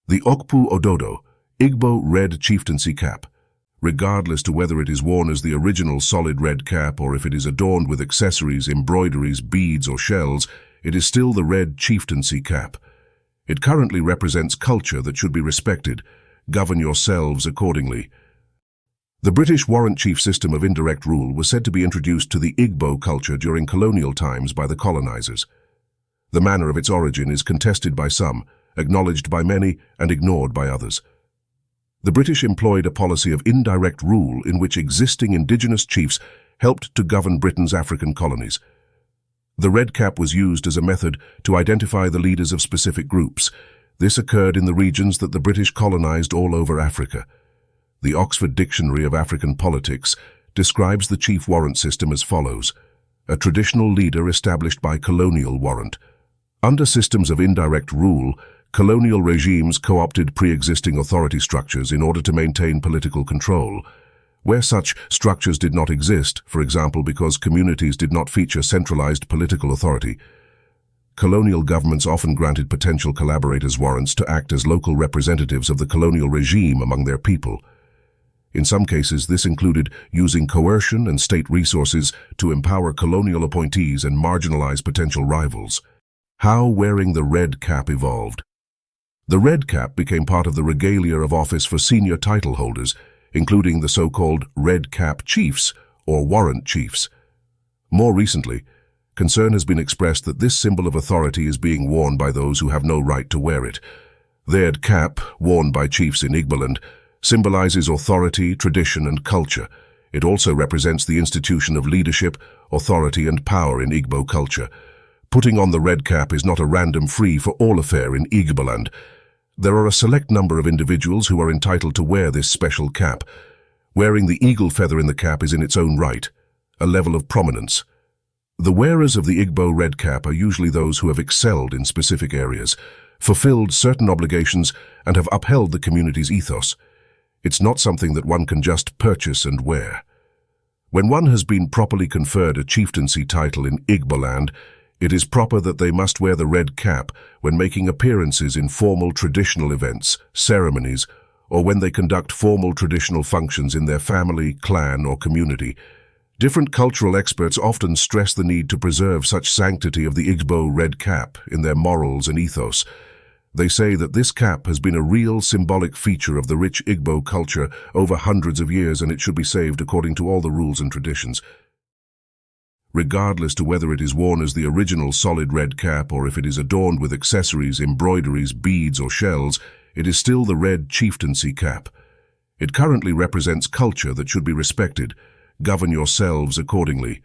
The Okpu Ododo, Igbo Red Chieftaincy Cap. Regardless to whether it is worn as the original solid red cap or if it is adorned with accessories, embroideries, beads or shells, it is still the red chieftaincy cap. It currently represents culture that should be respected. Govern yourselves accordingly. The British warrant chief system of indirect rule was said to be introduced to the Igbo culture during colonial times by the colonizers. The manner of its origin is contested by some, acknowledged by many, and ignored by others. The British employed a policy of indirect rule in which existing indigenous chiefs helped to govern Britain's African colonies. The red cap was used as a method to identify the leaders of specific groups. This occurred in the regions that the British colonized all over Africa. The Oxford Dictionary of African Politics describes the chief warrant system as follows: a traditional leader established by colonial warrant. Under systems of indirect rule, colonial regimes co-opted pre-existing authority structures in order to maintain political control. Where such structures did not exist, for example because communities did not feature centralized political authority, colonial governments often granted potential collaborators warrants to act as local representatives of the colonial regime among their people. In some cases, this included using coercion and state resources to empower colonial appointees and marginalize potential rivals. How wearing the red cap evolved. The red cap became part of the regalia of office for senior title holders, including the so-called Red Cap Chiefs or warrant chiefs. More recently, concern has been expressed that this symbol of authority is being worn by those who have no right to wear it. The red cap, worn by chiefs in Igboland, symbolizes authority, tradition, and culture. It also represents the institution of leadership, authority, and power in Igbo culture. Putting on the red cap is not a random free-for-all affair in Igboland. There are a select number of individuals who are entitled to wear this special cap. Wearing the eagle feather in the cap is in its own right a level of prominence. The wearers of the Igbo red cap are usually those who have excelled in specific areas, fulfilled certain obligations, and have upheld the community's ethos. It's not something that one can just purchase and wear. When one has been properly conferred a chieftaincy title in Igboland, it is proper that they must wear the red cap when making appearances in formal traditional events, ceremonies, or when they conduct formal traditional functions in their family, clan, or community. Different cultural experts often stress the need to preserve such sanctity of the Igbo red cap in their morals and ethos. They say that this cap has been a real symbolic feature of the rich Igbo culture over hundreds of years, and it should be saved according to all the rules and traditions. Regardless to whether it is worn as the original solid red cap or if it is adorned with accessories, embroideries, beads or shells, it is still the red chieftaincy cap. It currently represents culture that should be respected. Govern yourselves accordingly.